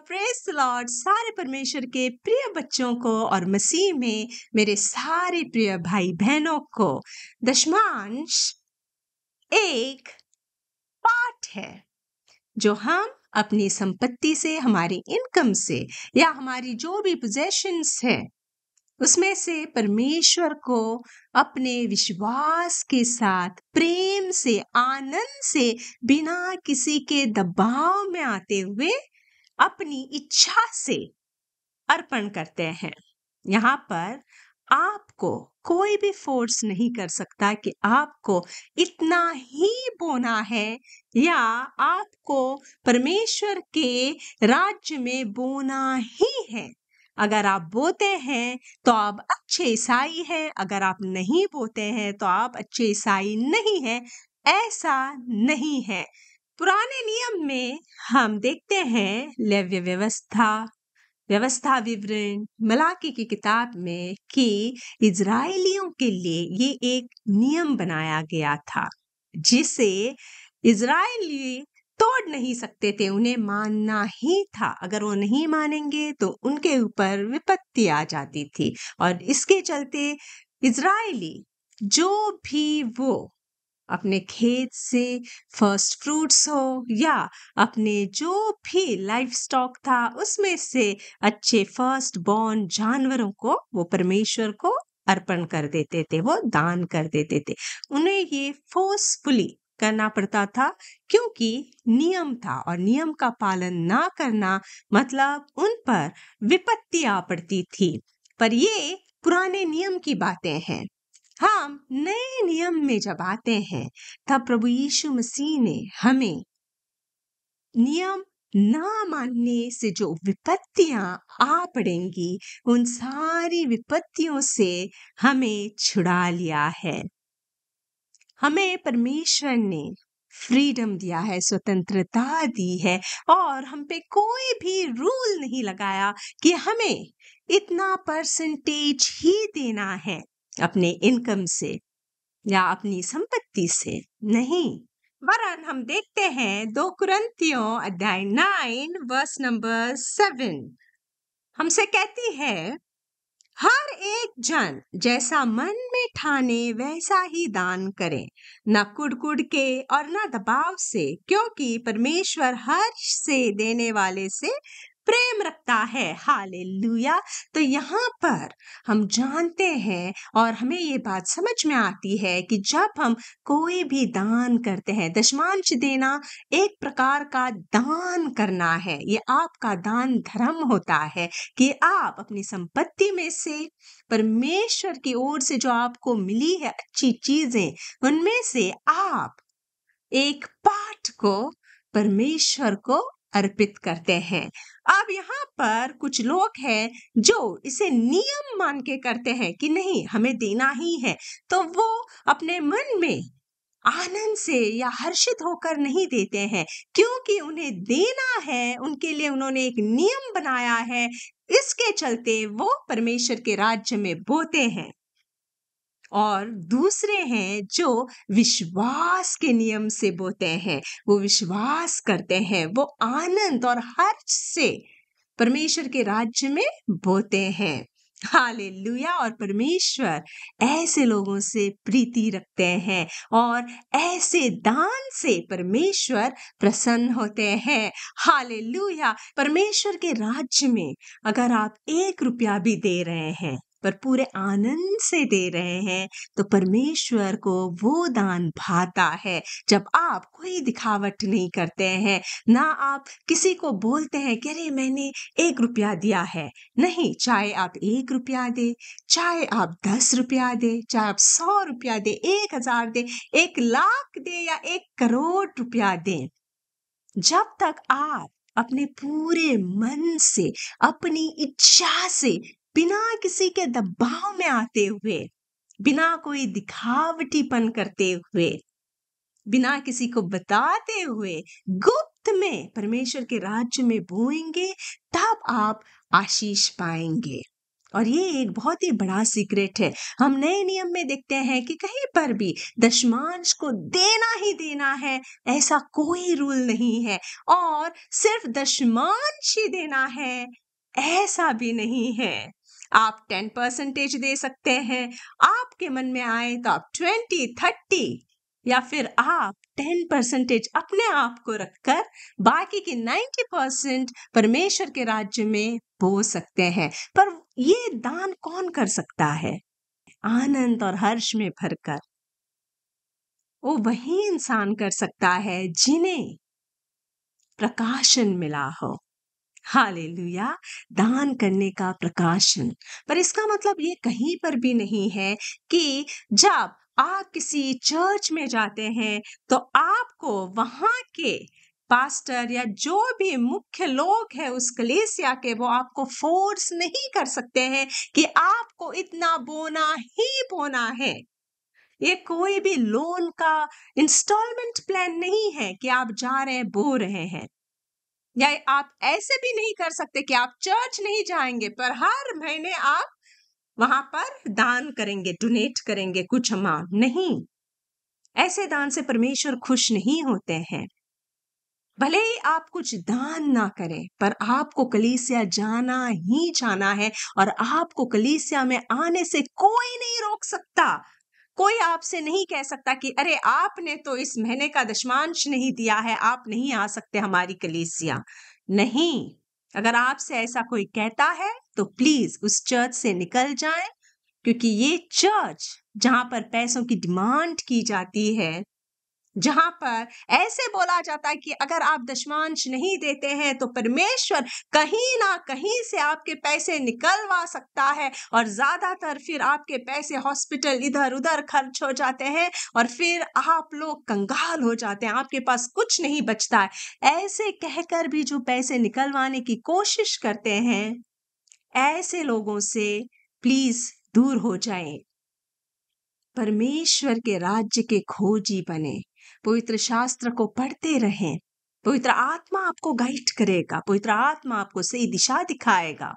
Praise the Lord सारे परमेश्वर के प्रिय बच्चों को और मसीह में मेरे सारे प्रिय भाई बहनों को। दशमांश एक पाठ है जो हम अपनी संपत्ति से, हमारी इनकम से या हमारी जो भी पोजेशंस है उसमें से परमेश्वर को अपने विश्वास के साथ प्रेम से, आनंद से, बिना किसी के दबाव में आते हुए अपनी इच्छा से अर्पण करते हैं। यहाँ पर आपको कोई भी फोर्स नहीं कर सकता कि आपको इतना ही बोना है या आपको परमेश्वर के राज्य में बोना ही है। अगर आप बोते हैं तो आप अच्छे ईसाई हैं, अगर आप नहीं बोते हैं तो आप अच्छे ईसाई नहीं हैं। ऐसा नहीं है। पुराने नियम में हम देखते हैं लेव्य व्यवस्था विवरण मलाकी की किताब में कि इजराइलियों के लिए ये एक नियम बनाया गया था जिसे इजराइली तोड़ नहीं सकते थे, उन्हें मानना ही था। अगर वो नहीं मानेंगे तो उनके ऊपर विपत्ति आ जाती थी और इसके चलते इजराइली जो भी वो अपने खेत से फर्स्ट फ्रूट्स हो या अपने जो भी लाइफ स्टॉक था उसमें से अच्छे फर्स्ट बॉर्न जानवरों को वो परमेश्वर को अर्पण कर देते थे, वो दान कर देते थे। उन्हें ये फोर्सफुली करना पड़ता था क्योंकि नियम था और नियम का पालन ना करना मतलब उन पर विपत्ति आ पड़ती थी। पर ये पुराने नियम की बातें हैं। हम नए नियम में जब आते हैं तब प्रभु यीशु मसीह ने हमें नियम ना मानने से जो विपत्तियां आ पड़ेंगी उन सारी विपत्तियों से हमें छुड़ा लिया है। हमें परमेश्वर ने फ्रीडम दिया है, स्वतंत्रता दी है और हम पे कोई भी रूल नहीं लगाया कि हमें इतना परसेंटेज ही देना है अपने इनकम से या अपनी संपत्ति से। नहीं, वरन हम देखते हैं 2 कुरिन्थियों अध्याय 9 वर्स नंबर 7 हमसे कहती है, हर एक जन जैसा मन में ठाने वैसा ही दान करे, न कुड़ के और न दबाव से, क्योंकि परमेश्वर हर्ष से देने वाले से प्रेम रखता है। हालेलुया। तो यहाँ पर हम जानते हैं और हमें ये बात समझ में आती है कि जब हम कोई भी दान करते हैं, दशमांश देना एक प्रकार का दान करना है। ये आपका दान धर्म होता है कि आप अपनी संपत्ति में से परमेश्वर की ओर से जो आपको मिली है अच्छी चीजें, उनमें से आप एक पार्ट को परमेश्वर को अर्पित करते हैं। अब यहाँ पर कुछ लोग हैं जो इसे नियम मान के करते हैं कि नहीं हमें देना ही है, तो वो अपने मन में आनंद से या हर्षित होकर नहीं देते हैं क्योंकि उन्हें देना है, उनके लिए उन्होंने एक नियम बनाया है। इसके चलते वो परमेश्वर के राज्य में बोते हैं। और दूसरे हैं जो विश्वास के नियम से बोते हैं, वो विश्वास करते हैं, वो आनंद और हर्ष से परमेश्वर के राज्य में बोते हैं। हालेलुया। और परमेश्वर ऐसे लोगों से प्रीति रखते हैं और ऐसे दान से परमेश्वर प्रसन्न होते हैं। हालेलुया। परमेश्वर के राज्य में अगर आप 1 रुपया भी दे रहे हैं पर पूरे आनंद से दे रहे हैं तो परमेश्वर को वो दान भाता है। जब आप कोई दिखावट नहीं करते हैं, ना आप किसी को बोलते हैं कि अरे मैंने 1 रुपया दिया है। नहीं, चाहे आप 1 रुपया दे, चाहे आप 10 रुपया दे, चाहे आप 100 रुपया दे, 1000 दे, 1 लाख दे या 1 करोड़ रुपया दे, जब तक आप अपने पूरे मन से, अपनी इच्छा से, बिना किसी के दबाव में आते हुए, बिना कोई दिखावटीपन करते हुए, बिना किसी को बताते हुए, गुप्त में परमेश्वर के राज्य में बोएंगे, तब आप आशीष पाएंगे। और ये एक बहुत ही बड़ा सीक्रेट है। हम नए नियम में देखते हैं कि कहीं पर भी दशमांश को देना ही देना है, ऐसा कोई रूल नहीं है। और सिर्फ दशमांश ही देना है, ऐसा भी नहीं है। आप 10% दे सकते हैं, आपके मन में आए तो आप 20, 30 या फिर आप 10% अपने आप को रखकर बाकी की 90% परमेश्वर के राज्य में बो सकते हैं। पर ये दान कौन कर सकता है? आनंद और हर्ष में भरकर वो वही इंसान कर सकता है जिन्हें प्रकाशन मिला हो। हालेलुया! दान करने का प्रकाशन। पर इसका मतलब ये कहीं पर भी नहीं है कि जब आप किसी चर्च में जाते हैं तो आपको वहां के पास्टर या जो भी मुख्य लोग हैं उस कलीसिया के, वो आपको फोर्स नहीं कर सकते हैं कि आपको इतना बोना ही बोना है। ये कोई भी लोन का इंस्टॉलमेंट प्लान नहीं है कि आप जा रहे हैं बो रहे हैं। या आप ऐसे भी नहीं कर सकते कि आप चर्च नहीं जाएंगे पर हर महीने आप वहां पर दान करेंगे, डोनेट करेंगे कुछ अमाउंट। नहीं, ऐसे दान से परमेश्वर खुश नहीं होते हैं। भले ही आप कुछ दान ना करें पर आपको कलीसिया जाना ही जाना है, और आपको कलीसिया में आने से कोई नहीं रोक सकता। कोई आपसे नहीं कह सकता कि अरे आपने तो इस महीने का दशमांश नहीं दिया है, आप नहीं आ सकते हमारी कलीसिया। नहीं, अगर आपसे ऐसा कोई कहता है तो प्लीज उस चर्च से निकल जाएं, क्योंकि ये चर्च जहां पर पैसों की डिमांड की जाती है, जहां पर ऐसे बोला जाता है कि अगर आप दशमांश नहीं देते हैं तो परमेश्वर कहीं ना कहीं से आपके पैसे निकलवा सकता है, और ज्यादातर फिर आपके पैसे हॉस्पिटल इधर उधर खर्च हो जाते हैं और फिर आप लोग कंगाल हो जाते हैं, आपके पास कुछ नहीं बचता है। ऐसे कहकर भी जो पैसे निकलवाने की कोशिश करते हैं, ऐसे लोगों से प्लीज दूर हो जाएं। परमेश्वर के राज्य के खोजी बने, पवित्र शास्त्र को पढ़ते रहें। पवित्र आत्मा आपको गाइड करेगा, पवित्र आत्मा आपको सही दिशा दिखाएगा।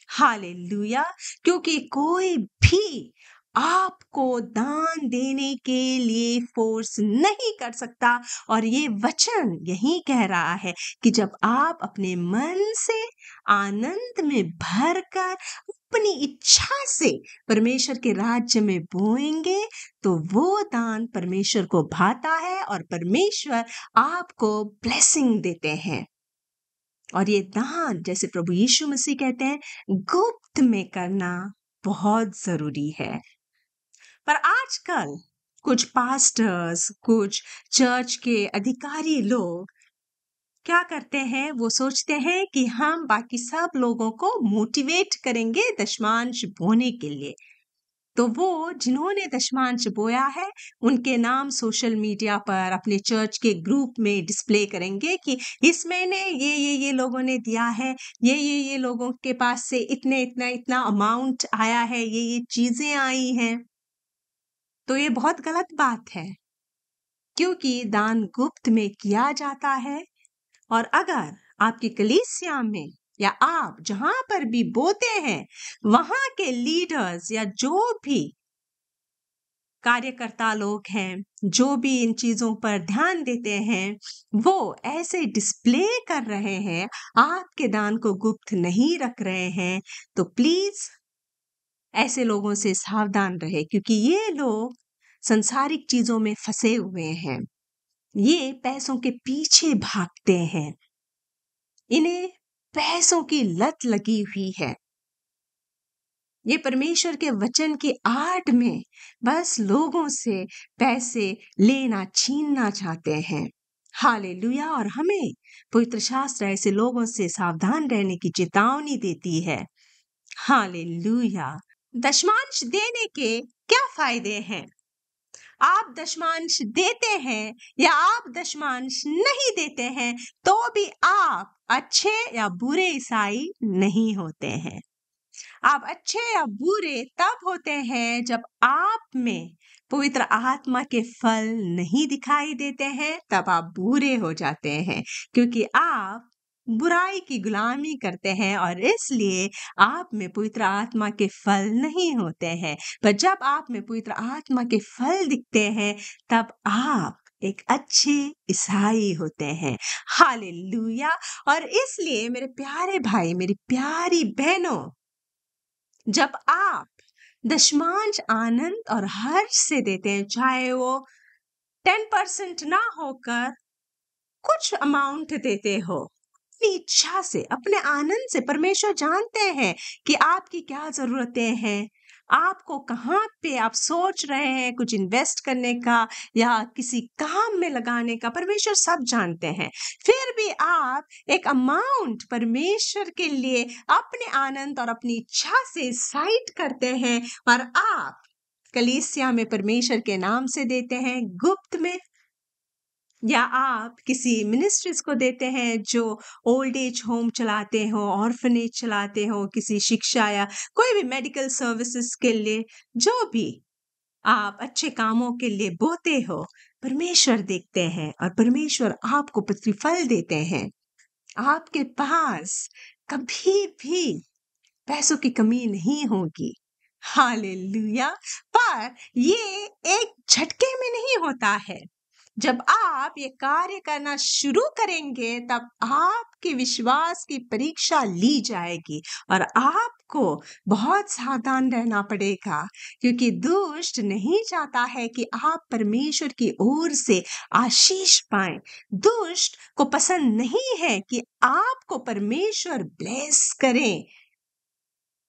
हालेलुया! क्योंकि कोई भी आपको दान देने के लिए फोर्स नहीं कर सकता। और ये वचन यही कह रहा है कि जब आप अपने मन से आनंद में भरकर अपनी इच्छा से परमेश्वर के राज्य में बोएंगे तो वो दान परमेश्वर को भाता है और परमेश्वर आपको ब्लेसिंग देते हैं। और ये दान, जैसे प्रभु यीशु मसीह कहते हैं, गुप्त में करना बहुत जरूरी है। पर आजकल कुछ पास्टर्स, कुछ चर्च के अधिकारी लोग क्या करते हैं, वो सोचते हैं कि हम बाकी सब लोगों को मोटिवेट करेंगे दशमांश बोने के लिए। तो वो जिन्होंने दशमांश बोया है उनके नाम सोशल मीडिया पर अपने चर्च के ग्रुप में डिस्प्ले करेंगे कि इस महीने ये लोगों ने दिया है, ये लोगों के पास से इतने इतना इतना अमाउंट आया है, ये चीजें आई हैं। तो ये बहुत गलत बात है, क्योंकि दान गुप्त में किया जाता है। और अगर आपकी कलीसिया में या आप जहां पर भी बोते हैं, वहां के लीडर्स या जो भी कार्यकर्ता लोग हैं, जो भी इन चीजों पर ध्यान देते हैं, वो ऐसे डिस्प्ले कर रहे हैं, आपके दान को गुप्त नहीं रख रहे हैं, तो प्लीज ऐसे लोगों से सावधान रहे, क्योंकि ये लोग संसारिक चीजों में फंसे हुए हैं। ये पैसों के पीछे भागते हैं, इन्हें पैसों की लत लगी हुई है। ये परमेश्वर के वचन की आड़ में बस लोगों से पैसे लेना छीनना चाहते हैं। हालेलुया! और हमें पवित्र शास्त्र ऐसे लोगों से सावधान रहने की चेतावनी देती है। हालेलुया! दशमांश देने के क्या फायदे हैं? आप दशमांश देते हैं या आप दशमांश नहीं देते हैं, तो भी आप अच्छे या बुरे ईसाई नहीं होते हैं। आप अच्छे या बुरे तब होते हैं जब आप में पवित्र आत्मा के फल नहीं दिखाई देते हैं, तब आप बुरे हो जाते हैं, क्योंकि आप बुराई की गुलामी करते हैं और इसलिए आप में पवित्र आत्मा के फल नहीं होते हैं। पर जब आप में पवित्र आत्मा के फल दिखते हैं, तब आप एक अच्छे ईसाई होते हैं। हालेलुया! और इसलिए मेरे प्यारे भाई, मेरी प्यारी बहनों, जब आप दशमांश आनंद और हर्ष से देते हैं, चाहे वो 10% ना होकर कुछ अमाउंट देते हो, अपनी इच्छा से, अपने आनंद से, परमेश्वर जानते हैं कि आपकी क्या जरूरतें हैं, आपको कहाँ पे आप सोच रहे हैं कुछ इन्वेस्ट करने का या किसी काम में लगाने का, परमेश्वर सब जानते हैं। फिर भी आप एक अमाउंट परमेश्वर के लिए अपने आनंद और अपनी इच्छा से साइड करते हैं और आप कलीसिया में परमेश्वर के नाम से देते हैं, गुप्त में, या आप किसी मिनिस्ट्रीज को देते हैं जो ओल्ड एज होम चलाते हो, ऑर्फनेज चलाते हो, किसी शिक्षा या कोई भी मेडिकल सर्विसेज के लिए, जो भी आप अच्छे कामों के लिए बोते हो, परमेश्वर देखते हैं और परमेश्वर आपको प्रतिफल देते हैं। आपके पास कभी भी पैसों की कमी नहीं होगी। हालेलुया! पर ये एक झटके में नहीं होता है। जब आप ये कार्य करना शुरू करेंगे, तब आपके विश्वास की परीक्षा ली जाएगी और आपको बहुत सावधान रहना पड़ेगा, क्योंकि दुष्ट नहीं चाहता है कि आप परमेश्वर की ओर से आशीष पाएं। दुष्ट को पसंद नहीं है कि आपको परमेश्वर ब्लेस करें।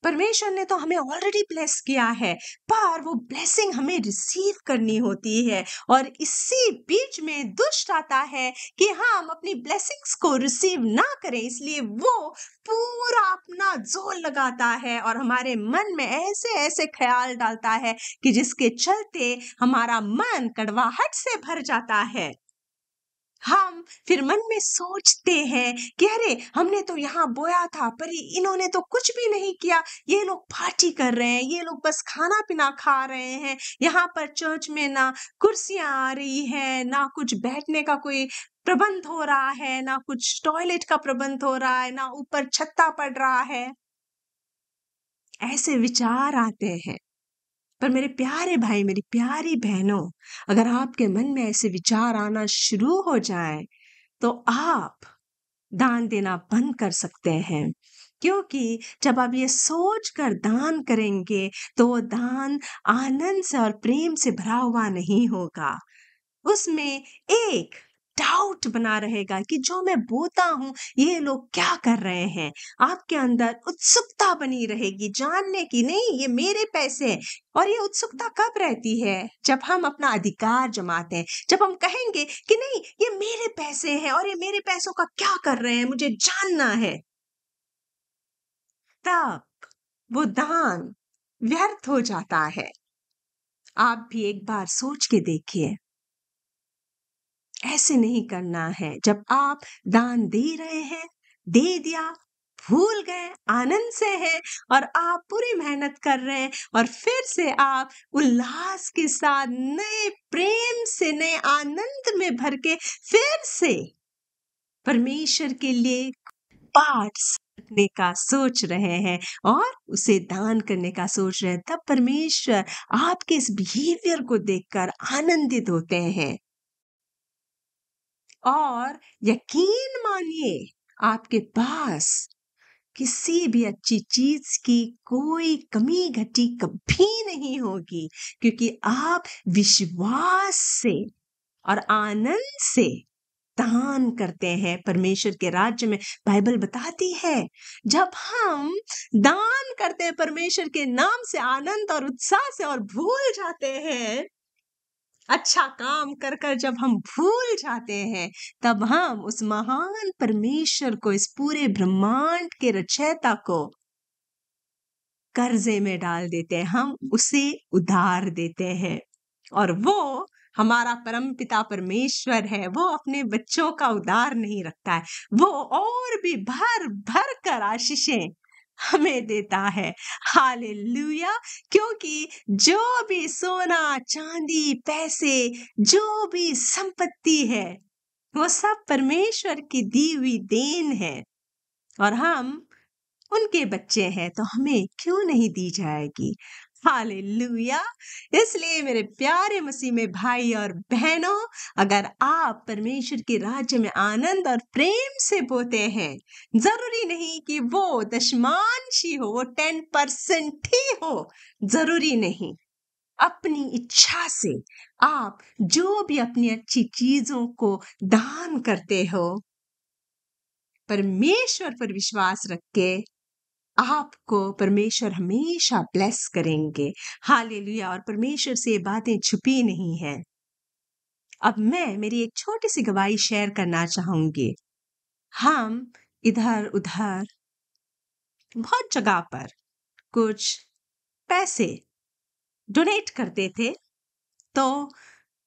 परमेश्वर ने तो हमें ऑलरेडी ब्लेस किया है, पर वो ब्लेसिंग हमें रिसीव करनी होती है और इसी बीच में दुष्ट आता है कि हम अपनी ब्लेसिंग्स को रिसीव ना करें, इसलिए वो पूरा अपना जोर लगाता है और हमारे मन में ऐसे ऐसे ख्याल डालता है कि जिसके चलते हमारा मन कड़वाहट से भर जाता है। हम फिर मन में सोचते हैं कि अरे, हमने तो यहाँ बोया था, पर इन्होंने तो कुछ भी नहीं किया। ये लोग पार्टी कर रहे हैं, ये लोग बस खाना पीना खा रहे हैं। यहाँ पर चर्च में ना कुर्सियां आ रही है, ना कुछ बैठने का कोई प्रबंध हो रहा है, ना कुछ टॉयलेट का प्रबंध हो रहा है, ना ऊपर छत्ता पड़ रहा है। ऐसे विचार आते हैं। पर मेरे प्यारे भाई, मेरी प्यारी बहनों, अगर आपके मन में ऐसे विचार आना शुरू हो जाए, तो आप दान देना बंद कर सकते हैं। क्योंकि जब आप ये सोच कर दान करेंगे, तो वो दान आनंद से और प्रेम से भरा हुआ नहीं होगा। उसमें एक डाउट बना रहेगा कि जो मैं बोता हूँ, ये लोग क्या कर रहे हैं। आपके अंदर उत्सुकता बनी रहेगी जानने की, नहीं ये मेरे पैसे हैं। और ये उत्सुकता कब रहती है? जब हम अपना अधिकार जमाते हैं, जब हम कहेंगे कि नहीं ये मेरे पैसे हैं और ये मेरे पैसों का क्या कर रहे हैं, मुझे जानना है। तब वो दान व्यर्थ हो जाता है। आप भी एक बार सोच के देखिए, ऐसे नहीं करना है। जब आप दान दे रहे हैं, दे दिया, भूल गए, आनंद से है और आप पूरी मेहनत कर रहे हैं और फिर से आप उल्लास के साथ नए प्रेम से, नए आनंद में भर के फिर से परमेश्वर के लिए पाठ रखने का सोच रहे हैं और उसे दान करने का सोच रहे हैं, तब परमेश्वर आपके इस बिहेवियर को देखकर आनंदित होते हैं। और यकीन मानिए, आपके पास किसी भी अच्छी चीज की कोई कमी घटी कभी नहीं होगी, क्योंकि आप विश्वास से और आनंद से दान करते हैं परमेश्वर के राज्य में। बाइबल बताती है, जब हम दान करते हैं परमेश्वर के नाम से आनंद और उत्साह से और भूल जाते हैं, अच्छा काम कर कर जब हम भूल जाते हैं, तब हम उस महान परमेश्वर को, इस पूरे ब्रह्मांड के रचयिता को कर्जे में डाल देते हैं, हम उसे उधार देते हैं। और वो हमारा परम पिता परमेश्वर है, वो अपने बच्चों का उधार नहीं रखता है, वो और भी भर भर कर आशीषें हमें देता है। हालेलुया! क्योंकि जो भी सोना, चांदी, पैसे, जो भी संपत्ति है, वो सब परमेश्वर की दी हुई देन है और हम उनके बच्चे हैं, तो हमें क्यों नहीं दी जाएगी? हालेलुया! इसलिए मेरे प्यारे मसीह में भाई और बहनों, अगर आप परमेश्वर के राज्य में आनंद और प्रेम से बोते हैं, जरूरी नहीं कि वो दशमांश ही हो, वो 10% ही हो, जरूरी नहीं। अपनी इच्छा से आप जो भी अपनी अच्छी चीजों को दान करते हो, परमेश्वर पर विश्वास रख के आपको परमेश्वर हमेशा ब्लेस करेंगे। हालेलुया! और परमेश्वर से ये बातें छुपी नहीं है। अब मैं मेरी एक छोटी सी गवाही शेयर करना चाहूंगी। हम इधर उधर बहुत जगह पर कुछ पैसे डोनेट करते थे, तो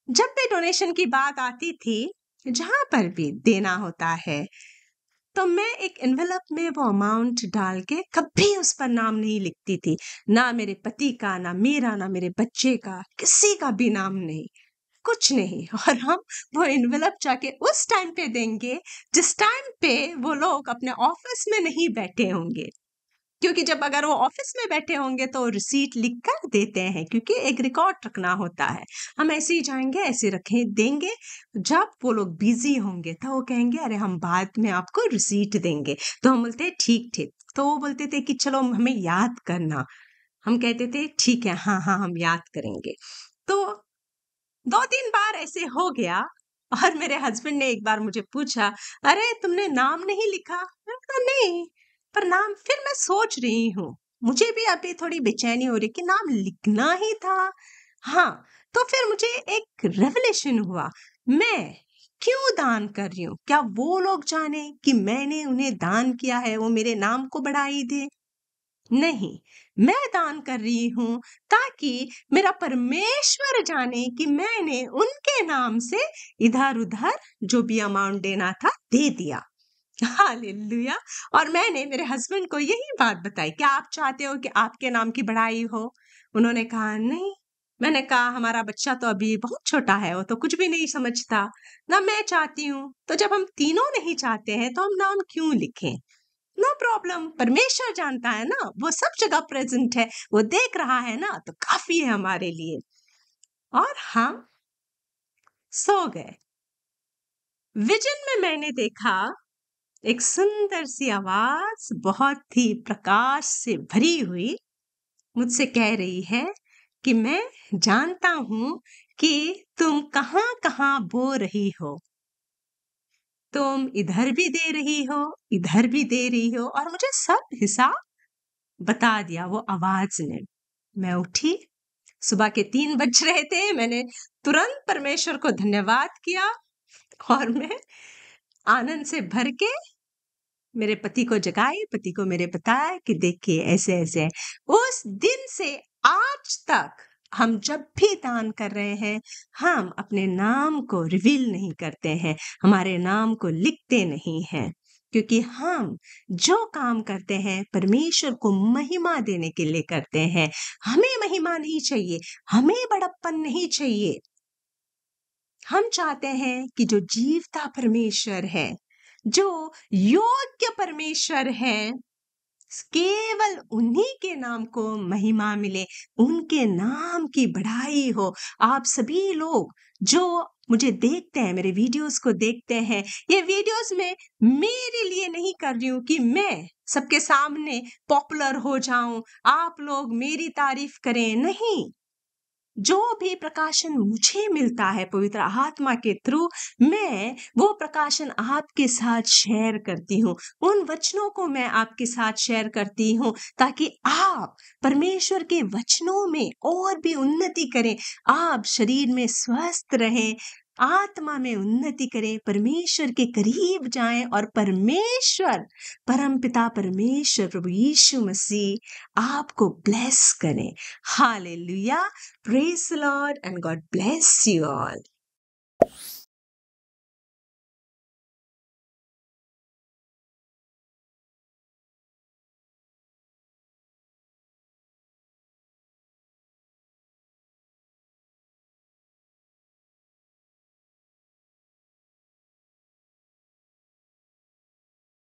जब भी डोनेशन की बात आती थी, जहां पर भी देना होता है, तो मैं एक एनवेलप में वो अमाउंट डाल के कभी उस पर नाम नहीं लिखती थी। ना मेरे पति का, ना मेरा, ना मेरे बच्चे का, किसी का भी नाम नहीं, कुछ नहीं। और हम वो एनवेलप जाके उस टाइम पे देंगे जिस टाइम पे वो लोग अपने ऑफिस में नहीं बैठे होंगे, क्योंकि जब अगर वो ऑफिस में बैठे होंगे तो रिसीट लिख कर देते हैं, क्योंकि एक रिकॉर्ड रखना होता है। हम ऐसे ही जाएंगे, ऐसे रखें देंगे। जब वो लोग बिजी होंगे तो वो कहेंगे अरे हम बाद में आपको रिसीट देंगे, तो हम बोलते ठीक ठीक। तो वो बोलते थे कि चलो हमें याद करना। हम कहते थे ठीक है, हाँ हाँ हम याद करेंगे। तो 2-3 बार ऐसे हो गया और मेरे हस्बैंड ने एक बार मुझे पूछा, अरे तुमने नाम नहीं लिखा? मैंने कहा नहीं, पर नाम फिर मैं सोच रही हूँ, मुझे भी अभी थोड़ी बेचैनी हो रही कि नाम लिखना ही था। हाँ, तो फिर मुझे एक रेवलेशन हुआ, मैं क्यों दान कर रही हूँ? क्या वो लोग जाने कि मैंने उन्हें दान किया है, वो मेरे नाम को बढ़ाई दे? नहीं, मैं दान कर रही हूँ ताकि मेरा परमेश्वर जाने कि मैंने उनके नाम से इधर-उधर जो भी अमाउंट देना था दे दिया। हालेलुया! और मैंने मेरे हस्बैंड को यही बात बताई, क्या आप चाहते हो कि आपके नाम की बढ़ाई हो? उन्होंने कहा नहीं। मैंने कहा हमारा बच्चा तो अभी बहुत छोटा है, वो तो कुछ भी नहीं समझता, ना मैं चाहती हूँ। तो जब हम तीनों नहीं चाहते हैं तो हम नाम क्यों लिखें? नो प्रॉब्लम, परमेश्वर जानता है ना, वो सब जगह प्रेजेंट है, वो देख रहा है ना, तो काफी है हमारे लिए। और हम सो गए। विजन में मैंने देखा एक सुंदर सी आवाज, बहुत ही प्रकाश से भरी हुई, मुझसे कह रही है कि मैं जानता हूं कि तुम कहां कहां बो रही हो, तुम इधर भी दे रही हो, इधर भी दे रही हो, और मुझे सब हिसाब बता दिया वो आवाज ने। मैं उठी, सुबह के 3 बज रहे थे। मैंने तुरंत परमेश्वर को धन्यवाद किया और मैं आनंद से भर के मेरे पति को जगाई, पति को मेरे बताया कि देखिए ऐसे-ऐसे है। उस दिन से आज तक हम जब भी दान कर रहे हैं, हम अपने नाम को रिवील नहीं करते हैं, हमारे नाम को लिखते नहीं हैं। क्योंकि हम जो काम करते हैं परमेश्वर को महिमा देने के लिए करते हैं। हमें महिमा नहीं चाहिए, हमें बड़प्पन नहीं चाहिए। हम चाहते हैं कि जो जीवता परमेश्वर है, जो योग्य परमेश्वर है, केवल उन्हीं के नाम को महिमा मिले, उनके नाम की बढ़ाई हो। आप सभी लोग जो मुझे देखते हैं, मेरे वीडियोस को देखते हैं, ये वीडियोस में मेरे लिए नहीं कर रही हूँ कि मैं सबके सामने पॉपुलर हो जाऊं, आप लोग मेरी तारीफ करें, नहीं। जो भी प्रकाशन मुझे मिलता है पवित्र आत्मा के थ्रू, मैं वो प्रकाशन आपके साथ शेयर करती हूँ। उन वचनों को मैं आपके साथ शेयर करती हूँ ताकि आप परमेश्वर के वचनों में और भी उन्नति करें, आप शरीर में स्वस्थ रहें, आत्मा में उन्नति करें, परमेश्वर के करीब जाएं और परमेश्वर, परमपिता परमेश्वर प्रभु यीशु मसीह आपको ब्लेस करें। Hallelujah! Praise the Lord and God bless you all.